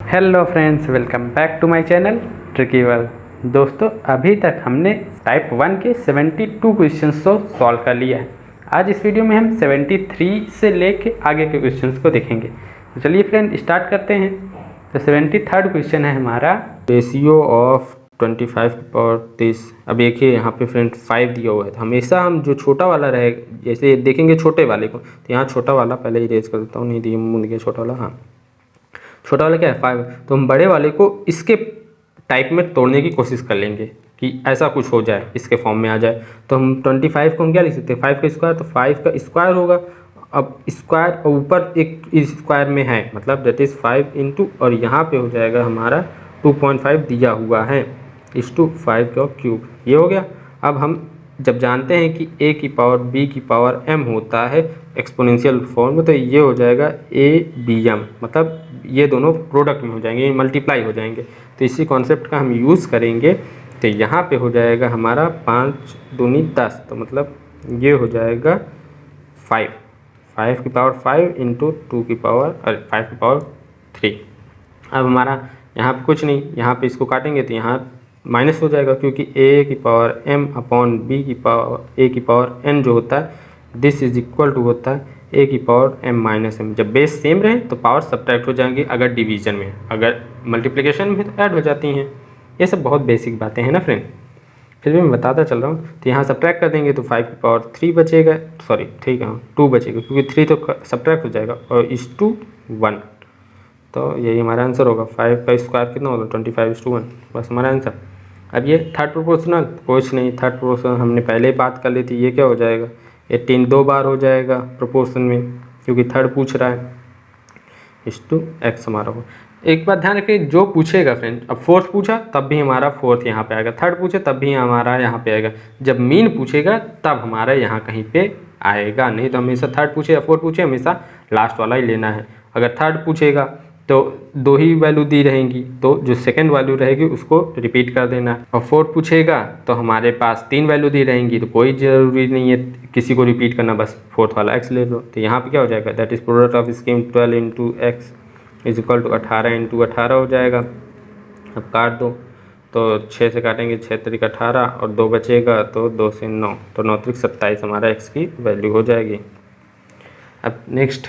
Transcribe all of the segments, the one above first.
Hello friends, welcome back to my channel Tricky World. दोस्तों, अभी तक हमने टाइप 1 के 72 क्वेश्चंस को सॉल्व कर लिया है। आज इस वीडियो में हम 73 से लेके आगे के क्वेश्चंस को देखेंगे। तो चलिए फ्रेंड स्टार्ट करते हैं। तो 73rd क्वेश्चन है हमारा, रेशियो ऑफ 25 की पावर 30। अब देखिए यहाँ पे फ्रेंड 5 दिया हुआ है, तो हमेशा हम जो छोटा वाला रहे, जैसे देखेंगे छोटे वाले को, तो यहाँ छोटा वाला पहले इरेज कर देता हूँ, नहीं दिया मुझे छोटा वाला। हाँ, छोटा वाला क्या है 5, तो हम बड़े वाले को इसके टाइप में तोड़ने की कोशिश कर लेंगे कि ऐसा कुछ हो जाए, इसके फॉर्म में आ जाए। तो हम 25 को हम क्या लिख सकते हैं, 5 का स्क्वायर, तो 5 का स्क्वायर होगा। अब स्क्वायर ऊपर एक स्क्वायर में है, मतलब दैट इज़ 5 इंटू, और यहाँ पे हो जाएगा हमारा 2.5 दिया हुआ है इस टू 5 का क्यूब, ये हो गया। अब हम जब जानते हैं कि a की पावर b की पावर m होता है एक्सपोनेंशियल फॉर्म में, तो ये हो जाएगा abm, मतलब ये दोनों प्रोडक्ट में हो जाएंगे, ये मल्टीप्लाई हो जाएंगे। तो इसी कॉन्सेप्ट का हम यूज़ करेंगे। तो यहाँ पे हो जाएगा हमारा 5 दूनी 10, तो मतलब ये हो जाएगा 5 की पावर 5 इंटू 2 की पावर 5 की पावर 3। अब हमारा यहाँ पे कुछ नहीं, यहाँ पे इसको काटेंगे तो यहाँ माइनस हो जाएगा, क्योंकि a की पावर m अपॉन b की पावर a की पावर n जो होता है, दिस इज इक्वल टू होता है a की पावर m माइनस m। जब बेस सेम रहे तो पावर सब्ट्रैक्ट हो जाएंगी, अगर डिवीजन में, अगर मल्टीप्लिकेशन में तो ऐड हो जाती हैं। ये सब बहुत बेसिक बातें हैं ना फ्रेंड, फिर भी मैं बताता चल रहा हूँ। तो यहाँ सब्ट्रैक्ट कर देंगे तो 5 की पावर 3 बचेगा, सॉरी ठीक है 2 बचेगा, क्योंकि 3 तो सब्ट्रैक्ट हो जाएगा, और इस टू 1, तो यही हमारा आंसर होगा। 5 का स्क्वायर कितना होगा, 25/1, बस हमारा आंसर। अब ये थर्ड प्रोपोर्शनल कुछ नहीं, थर्ड प्रोपोर्शनल हमने पहले ही बात कर ली थी, ये क्या हो जाएगा 18 2 बार हो जाएगा प्रोपोर्शन में, क्योंकि थर्ड पूछ रहा है, इस टू एक्स हमारा हो। एक बात ध्यान रखिए, जो पूछेगा फ्रेंड, अब फोर्थ पूछा तब भी हमारा फोर्थ यहाँ पे आएगा, थर्ड पूछे तब भी हमारा यहाँ पे आएगा, जब मीन पूछेगा तब हमारा यहाँ कहीं पे आएगा, नहीं तो हमेशा थर्ड पूछे या फोर्थ पूछे हमेशा लास्ट वाला ही लेना है। अगर थर्ड पूछेगा तो 2 ही वैल्यू दी रहेंगी, तो जो सेकंड वैल्यू रहेगी उसको रिपीट कर देना। और फोर्थ पूछेगा तो हमारे पास 3 वैल्यू दी रहेंगी, तो कोई ज़रूरी नहीं है किसी को रिपीट करना, बस फोर्थ वाला एक्स ले लो। तो यहाँ पे क्या हो जाएगा, that is product of scheme 12 into x is equal to 18 into 18 हो जाएगा। अब काट दो, तो 6 से काटेंगे, 6 तरीक 18 और 2 बचेगा, तो 2 से 9, तो 9 तरीक 27 हमारा एक्स की वैल्यू हो जाएगी। अब नेक्स्ट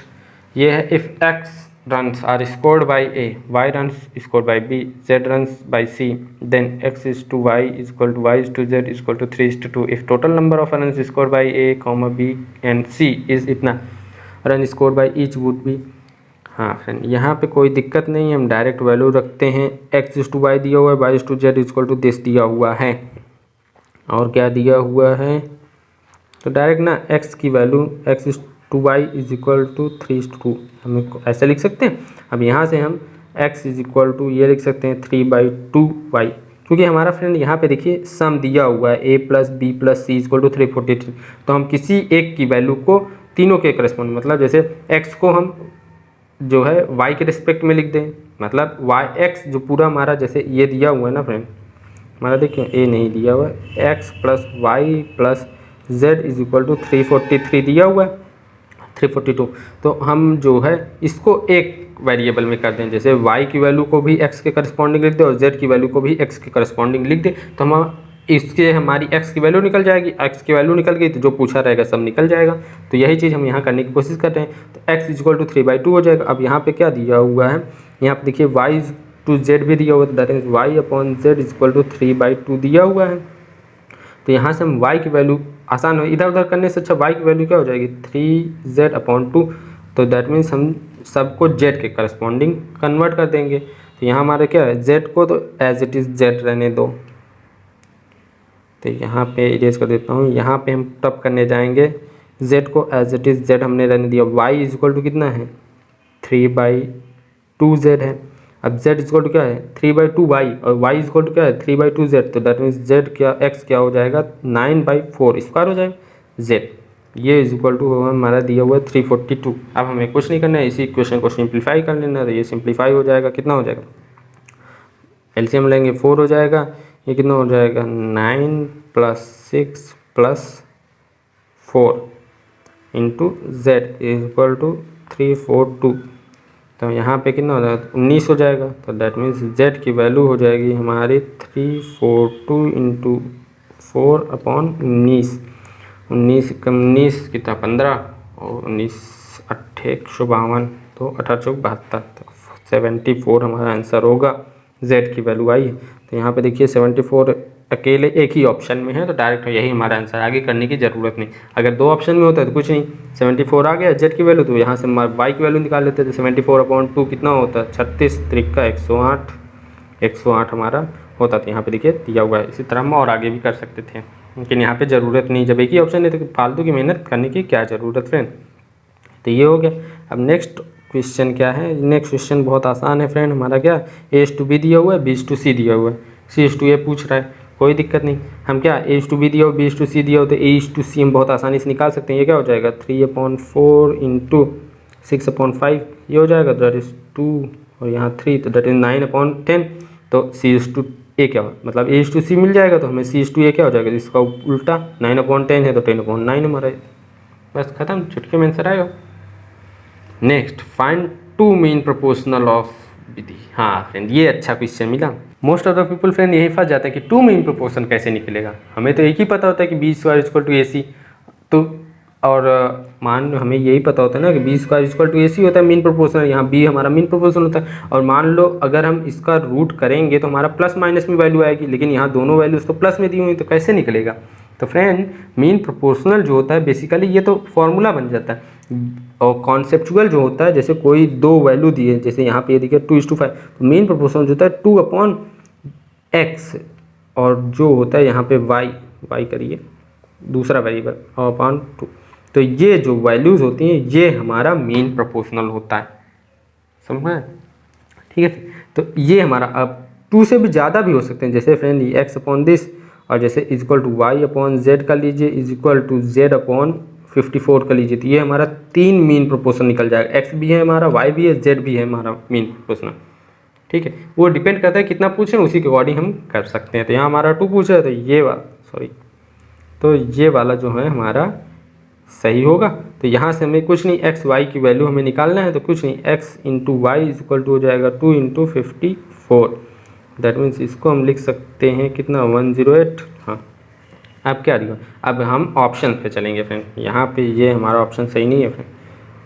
ये है, if x runs are scored by A, Y runs scored by B, Z runs by C, then X is to Y is equal to Y is to Z is equal to 3:2. If total number of runs scored by A, B and C is इतना, run scored by each would be। हाँ friend, यहाँ पे कोई दिक्कत नहीं है, हम direct value रखते हैं। X is to Y दिया हुआ है, Y is to Z is equal to this दिया हुआ है, और क्या दिया हुआ है, तो डायरेक्ट ना x की value x is to y is equal to 3:2 हम ऐसा लिख सकते हैं। अब यहाँ से हम x इज इक्वल टू ये लिख सकते हैं 3/2y, क्योंकि हमारा फ्रेंड यहाँ पे देखिए सम दिया हुआ है a plus b plus c equal to 343, तो हम किसी एक की वैल्यू को तीनों के करस्पॉन्ड, मतलब जैसे x को हम जो है y के रिस्पेक्ट में लिख दें, मतलब x जो पूरा हमारा जैसे ये दिया हुआ है ना फ्रेंड, हमारा देखिए a नहीं दिया हुआ है, x plus y plus z is equal to 343 दिया हुआ है, 342, तो हम जो है इसको एक वेरिएबल में कर दें, जैसे y की वैल्यू को भी x के करस्पॉन्डिंग लिख दे और z की वैल्यू को भी x के करस्पॉन्डिंग लिख दे, तो हम इसके हमारी x की वैल्यू निकल जाएगी, x की वैल्यू निकल गई तो जो पूछा रहेगा सब निकल जाएगा। तो यही चीज़ हम यहाँ करने की कोशिश कर रहे हैं, तो x इज इक्वल टू 3/2 हो जाएगा। अब यहाँ पे क्या दिया हुआ है, यहाँ पे देखिए y टू z भी दिया हुआ है, that is y upon z is equal to 3/2 दिया हुआ है। तो यहाँ से हम y की वैल्यू आसान हो, इधर उधर करने से अच्छा y की वैल्यू क्या हो जाएगी 3z/2, तो दैट मीन्स हम सबको z के करस्पॉन्डिंग कन्वर्ट कर देंगे। तो यहाँ हमारा क्या है, z को तो एज इट इज़ z रहने दो, तो यहाँ पे इरेज कर देता हूँ। यहाँ पे हम तब करने जाएंगे, z को एज इट इज़ z हमने रहने दिया, y इज इक्वल टू कितना है 3/2z है। अब z इक्वल टू क्या है 3/2y, और y इक्वल टू क्या है 3/2z, तो दैट मीन्स z क्या x क्या हो जाएगा 9/4 स्क्वायर हो जाएगा z, ये इज इक्वल टू हमारा दिया हुआ है 342। अब हमें कुछ नहीं करना है, इसी इक्वेशन को सिंप्लीफाई कर लेना है, तो ये सिंप्लीफाई हो जाएगा, कितना हो जाएगा, एलसीएम लेंगे 4 हो जाएगा, ये कितना हो जाएगा 9 + 6 + 4 into z is equal to 342, तो यहाँ पे कितना हो जाएगा 19 हो जाएगा। तो दैट मीन्स z की वैल्यू हो जाएगी हमारी 342 इंटू 4/19। 19 कम 19 कितना 15 और 19 अट्ठे 152 तो 18×4 = 72। तो 74 हमारा आंसर होगा। z की वैल्यू आई है। तो यहाँ पे देखिए 74 अकेले एक ही ऑप्शन में है तो डायरेक्ट यही हमारा आंसर, आगे करने की ज़रूरत नहीं। अगर दो ऑप्शन में होता है तो कुछ नहीं, 74 आ गया z की वैल्यू, तो यहाँ से y की वैल्यू निकाल लेते थे। 74/2 कितना होता है 36 त्रिका 108, 108 हमारा होता था। यहाँ पे देखिए दिया हुआ है। इसी तरह हम और आगे भी कर सकते थे, लेकिन यहाँ पे ज़रूरत नहीं, जब एक ही ऑप्शन है तो फालतू की मेहनत करने की क्या ज़रूरत फ्रेंड। तो ये हो गया। अब नेक्स्ट क्वेश्चन क्या है, नेक्स्ट क्वेश्चन बहुत आसान है फ्रेंड हमारा। क्या A/B दिया हुआ है, B/C दिया हुआ है, C/A पूछ रहा है, कोई दिक्कत नहीं। हम क्या A/B दिया हो B/C दिया हो तो A/C हम बहुत आसानी से निकाल सकते हैं। ये क्या हो जाएगा 3/4 इंटू 6/5 ये हो जाएगा, दैट इज़ 2 और यहाँ 3 तो दैट इज़ 9/10। तो C/A क्या हो मतलब A/C मिल जाएगा, तो हमें C/A क्या हो जाएगा, इसका उल्टा 9/10 है तो 10/9 हमारा। बस खत्म, चुटकी में आंसर आएगा। Next find two mean proportional of विधि। हाँ फ्रेंड ये अच्छा क्वेश्चन मिला। Most of the people friend यही फंस जाता है कि टू मीन प्रोपोर्शन कैसे निकलेगा। हमें तो एक ही पता होता है कि B² = AC, तो और मान हमें यही पता होता है ना कि B² = AC होता है मीन प्रोपोर्शनल, यहाँ B हमारा मीन प्रोपोर्शनल होता है। और मान लो अगर हम इसका रूट करेंगे तो हमारा प्लस माइनस में वैल्यू आएगी, लेकिन यहाँ दोनों वैल्यूज तो प्लस में दी हुई, तो कैसे निकलेगा। तो फ्रेंड मीन प्रोपोर्शनल जो होता है बेसिकली ये तो फॉर्मूला बन जाता है, और कॉन्सेप्चुअल जो होता है जैसे कोई दो वैल्यू दिए, जैसे यहाँ पे ये देखिए 2:5, तो मीन प्रोपोर्शनल जो होता है 2/x, और जो होता है यहाँ पे y करिए दूसरा वेरिएबल और अपॉन 2, तो ये जो वैल्यूज़ होती हैं ये हमारा मीन प्रोपोर्शनल होता है, समझ में। ठीक है, तो ये हमारा अब 2 से भी ज़्यादा भी हो सकते हैं, जैसे फ्रेंड ये x/this, और जैसे y/z का लीजिए z/54 का लीजिए, तो ये हमारा 3 मीन प्रोपोर्शन निकल जाएगा। x भी है हमारा, y भी है, z भी है हमारा मीन प्रोपोर्शनल। ठीक है, वो डिपेंड करता है कितना पूछे उसी के अकॉर्डिंग हम कर सकते हैं। तो यहाँ हमारा 2 पूछा है तो ये वाला तो ये वाला जो है हमारा सही होगा। तो यहाँ से हमें कुछ नहीं x y की वैल्यू हमें निकालना है, तो कुछ नहीं x × y हो जाएगा 2 × 54। दैट मीन्स इसको हम लिख सकते हैं कितना 108। हाँ अब क्या लिखा, अब हम ऑप्शन पे चलेंगे फ्रेंड। यहाँ पे ये हमारा ऑप्शन सही नहीं है फ्रेंड,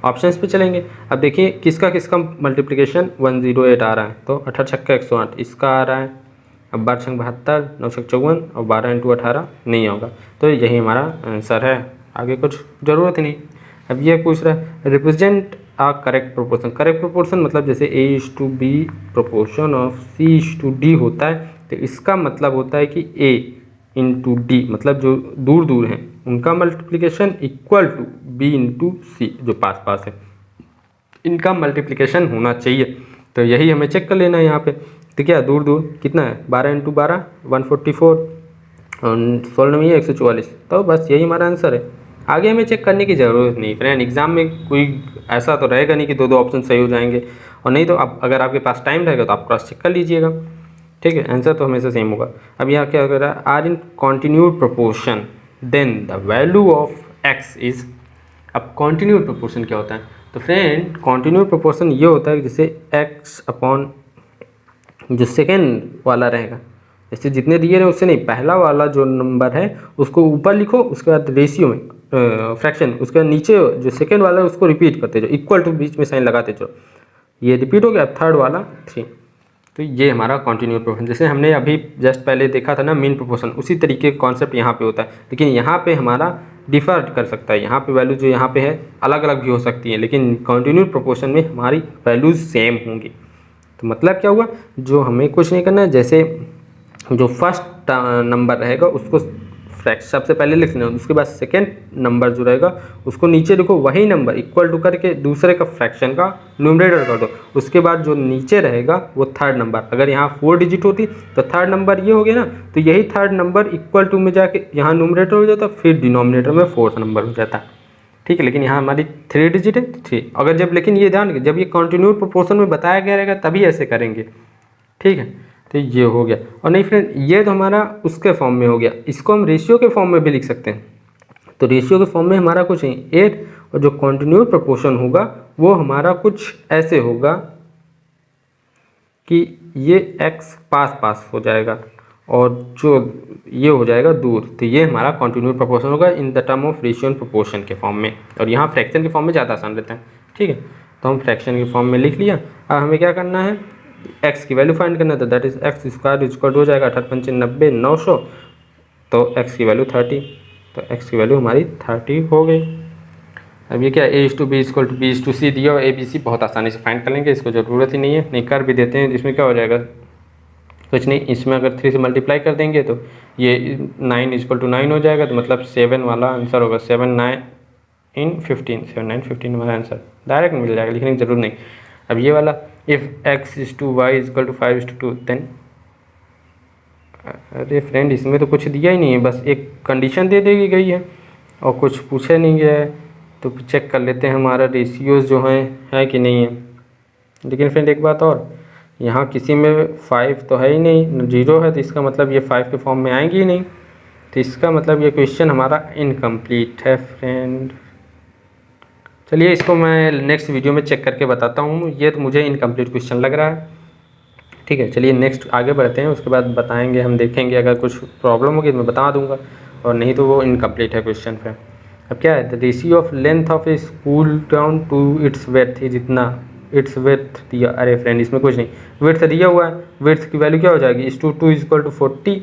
ऑप्शंस पे चलेंगे। अब देखिए किसका किसका मल्टीप्लिकेशन 108 आ रहा है, तो 8×6 = 108 इसका आ रहा है। अब 12×6 = 72, 9×6 = 54 और 12 × 18 नहीं होगा, तो यही हमारा आंसर है, आगे कुछ ज़रूरत ही नहीं। अब ये पूछ रहा है रिप्रेजेंट आ करेक्ट प्रोपोर्शन। करेक्ट प्रोपोर्शन मतलब जैसे A/B प्रोपोर्शन ऑफ C/D होता है, तो इसका मतलब होता है कि A × D मतलब जो दूर दूर हैं उनका multiplication equal to B × C जो पास पास है, इनका मल्टीप्लिकेशन होना चाहिए। तो यही हमें चेक कर लेना है यहाँ पे। तो क्या दूर दूर कितना है 12 × 12 144 और 16 में 144, तो बस यही हमारा आंसर है। आगे हमें चेक करने की ज़रूरत नहीं फ्रेंड, एग्जाम में कोई ऐसा तो रहेगा नहीं कि दो ऑप्शन सही हो जाएंगे, और नहीं तो आप अगर आपके पास टाइम रहेगा तो आप क्रॉस चेक कर लीजिएगा। ठीक है, आंसर तो हमेशा सेम होगा। अब यहाँ क्या कर रहा है are in continued proportion then the value of x is. अब कॉन्टिन्यूड प्रोपोर्शन क्या होता है, तो फ्रेंड कॉन्टिन्यूड प्रोपोर्शन ये होता है जैसे x/, जो सेकेंड वाला रहेगा, जैसे जितने दिए रहे उससे नहीं, पहला वाला जो नंबर है उसको ऊपर लिखो, उसके बाद रेशियो में फ्रैक्शन, उसके बाद नीचे जो सेकेंड वाला है उसको रिपीट करते जाओ, इक्वल टू बीच में साइन लगाते जाओ, ये रिपीट हो गया। थर्ड वाला 3, तो ये हमारा कॉन्टिन्यूड प्रोपोर्शन, जैसे हमने अभी जस्ट पहले देखा था ना मीन प्रोपोर्शन, उसी तरीके का कॉन्सेप्ट यहाँ पे होता है, लेकिन यहाँ पे हमारा डिफर कर सकता है। यहाँ पे वैल्यू जो यहाँ पे है अलग अलग भी हो सकती है, लेकिन कॉन्टिन्यूड प्रोपोर्शन में हमारी वैल्यूज सेम होंगी। तो मतलब क्या हुआ, जो हमें कुछ नहीं करना है, जैसे जो फर्स्ट नंबर रहेगा उसको सबसे पहले लिख लेना, उसके बाद सेकेंड नंबर जो रहेगा उसको नीचे लिखो, वही नंबर इक्वल टू करके दूसरे का फ्रैक्शन का न्यूमरेटर कर दो, उसके बाद जो नीचे रहेगा वो थर्ड नंबर। अगर यहाँ 4 डिजिट होती तो थर्ड नंबर ये हो गया ना, तो यही थर्ड नंबर इक्वल टू में जाके यहाँ न्यूमरेटर हो जाता, फिर डिनोमिनेटर में फोर्थ नंबर हो जाता। ठीक है, लेकिन यहाँ हमारी 3 डिजिट है 3, अगर जब लेकिन ये ध्यान जब ये कॉन्टिन्यूड प्रोपोर्शन में बताया गया रहेगा तभी ऐसे करेंगे। ठीक है, तो ये हो गया। और नहीं फ्रेंड ये तो हमारा उसके फॉर्म में हो गया, इसको हम रेशियो के फॉर्म में भी लिख सकते हैं। तो रेशियो के फॉर्म में हमारा कुछ नहीं 8 और जो कॉन्टिन्यूस प्रोपोर्शन होगा वो हमारा कुछ ऐसे होगा कि ये x पास पास हो जाएगा और जो ये हो जाएगा दूर, तो ये हमारा कॉन्टिन्यूस प्रोपोर्शन होगा in the term of ratio and proportion के फॉर्म में। और यहाँ फ्रैक्शन के फॉर्म में ज़्यादा आसान रहता है, ठीक है। तो हम फ्रैक्शन के फॉर्म में लिख लिया। अब हमें क्या करना है, x की वैल्यू फाइंड करना था, that is x square equal हो जाएगा 18 90 900, तो x की वैल्यू 30, तो x की वैल्यू हमारी 30 हो गई। अब ये क्या a/b इक्वल टू b/c दिया और ABC बहुत आसानी से फाइंड कर लेंगे, इसको ज़रूरत ही नहीं है, नहीं कर भी देते हैं। इसमें क्या हो जाएगा, कुछ नहीं, इसमें अगर 3 से मल्टीप्लाई कर देंगे तो ये 9 इक्वल टू 9 हो जाएगा, तो मतलब 7 वाला आंसर होगा। 7 9 इन 15, 7 9 15 हमारा आंसर डायरेक्ट मिल जाएगा, लिखने की जरूरत नहीं। अब ये वाला if x is to y equal to 5:2 then, अरे फ्रेंड इसमें तो कुछ दिया ही नहीं है, बस एक कंडीशन दे दी गई है और कुछ पूछा नहीं गया है। तो चेक कर लेते हैं हमारा रेशियोज जो हैं है कि नहीं है। लेकिन फ्रेंड एक बात और, यहाँ किसी में 5 तो है ही नहीं, 0 है, तो इसका मतलब ये 5 के फॉर्म में आएंगी ही नहीं, तो इसका मतलब ये क्वेश्चन हमारा इनकम्प्लीट है फ्रेंड। चलिए इसको मैं नेक्स्ट वीडियो में चेक करके बताता हूँ, ये तो मुझे इनकम्प्लीट क्वेश्चन लग रहा है, ठीक है। चलिए नेक्स्ट आगे बढ़ते हैं, उसके बाद बताएंगे, हम देखेंगे अगर कुछ प्रॉब्लम होगी तो मैं बता दूंगा, और नहीं तो वो इनकम्प्लीट है क्वेश्चन पे। अब क्या है, the ratio of length of a school down to its width, जितना इट्स वेथ दिया, अरे फ्रेंड इसमें कुछ नहीं, वेथ दिया हुआ है, वेथ की वैल्यू क्या हो जाएगी, 1:2 इक्वल टू 40,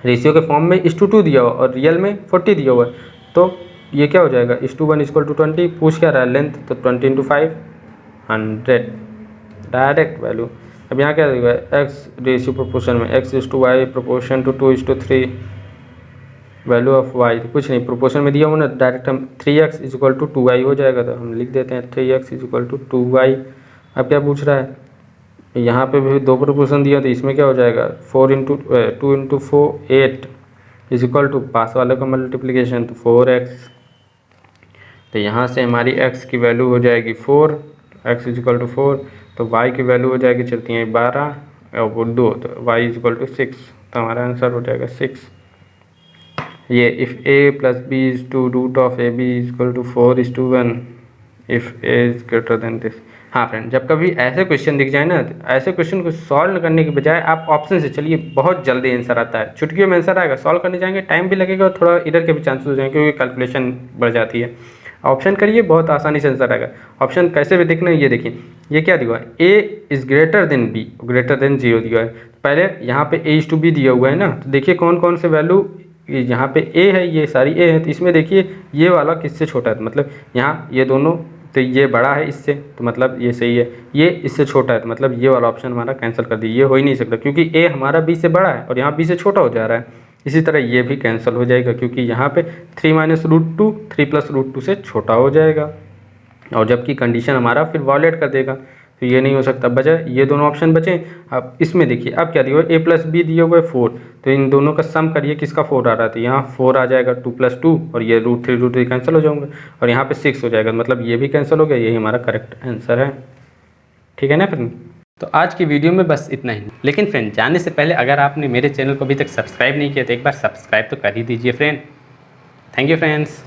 रेशियो के फॉर्म में 1:2 दिया हुआ और रियल में 40 दिया हुआ है, तो ये क्या हो जाएगा, 1:1 इक्वल टू 20, पूछ क्या रहा है लेंथ, तो 20 × 5 100 डायरेक्ट वैल्यू। अब यहाँ क्या देगा, एक्स रेशियो प्रोपोर्शन में x is to y proportion to 2:3, value of y, कुछ नहीं, प्रोपोर्शन में दिया हुआ ना, डायरेक्ट हम 3x इक्वल टू 2y हो जाएगा, तो हम लिख देते हैं 3x इक्वल टू 2y। अब क्या पूछ रहा है, यहाँ पे भी 2 प्रोपोर्शन दिया, तो इसमें क्या हो जाएगा, 2 × 4 8 इज इक्वल टू पास वाले का मल्टीप्लीकेशन, तो 4x, तो यहाँ से हमारी x की वैल्यू हो जाएगी 4, x इक्वल टू 4, तो y की वैल्यू हो जाएगी, चलती हैं 12 और वो 2, तो y इक्वल टू 6, तो हमारा आंसर हो जाएगा 6। ये if a plus b is to root of ab equal to 4:1, if a is greater than this. हाँ फ्रेंड, जब कभी ऐसे क्वेश्चन दिख जाए ना, तो ऐसे क्वेश्चन को सॉल्व करने के बजाय आप ऑप्शन से चलिए, बहुत जल्दी आंसर आता है, चुटकियों में आंसर आएगा। सॉल्व करने जाएंगे टाइम भी लगेगा और थोड़ा इधर के भी चांसेस हो जाएंगे, क्योंकि कैलकुलेशन बढ़ जाती है। ऑप्शन करिए, बहुत आसानी से आंसर आएगा। ऑप्शन कैसे भी देखना है, ये देखिए, ये क्या दिया है, a is greater than b, greater than 0 दिया है। पहले यहाँ पे a/b दिया हुआ है ना, तो देखिए कौन कौन से वैल्यू, यहाँ पे a है, ये सारी a है, तो इसमें देखिए ये वाला किससे छोटा है, मतलब यहाँ ये दोनों, तो ये बड़ा है इससे, तो मतलब ये सही है, ये इससे छोटा है, तो मतलब ये वाला ऑप्शन हमारा कैंसिल कर दिया, ये हो ही नहीं सकता, क्योंकि a हमारा b से बड़ा है और यहाँ b से छोटा हो जा रहा है। इसी तरह ये भी कैंसिल हो जाएगा, क्योंकि यहाँ पे 3 - √2 3 + √2 से छोटा हो जाएगा, और जबकि कंडीशन हमारा फिर वॉलेट कर देगा, तो ये नहीं हो सकता, बजाय ये दोनों ऑप्शन बचे। अब इसमें देखिए, अब क्या दिया हुआ है, a + b दिया हुआ है 4, तो इन दोनों का सम करिए, किसका 4 आ रहा था, यहाँ 4 आ जाएगा, 2 + 2, और ये √3 कैंसिल हो जाएंगे, और यहाँ पे 6 हो जाएगा, मतलब ये भी कैंसिल हो गया, यही हमारा करेक्ट आंसर है, ठीक है ना फ्रेंड। तो आज की वीडियो में बस इतना ही। लेकिन फ्रेंड, जाने से पहले अगर आपने मेरे चैनल को अभी तक सब्सक्राइब नहीं किया तो एक बार सब्सक्राइब तो कर ही दीजिए फ्रेंड। Thank you friends.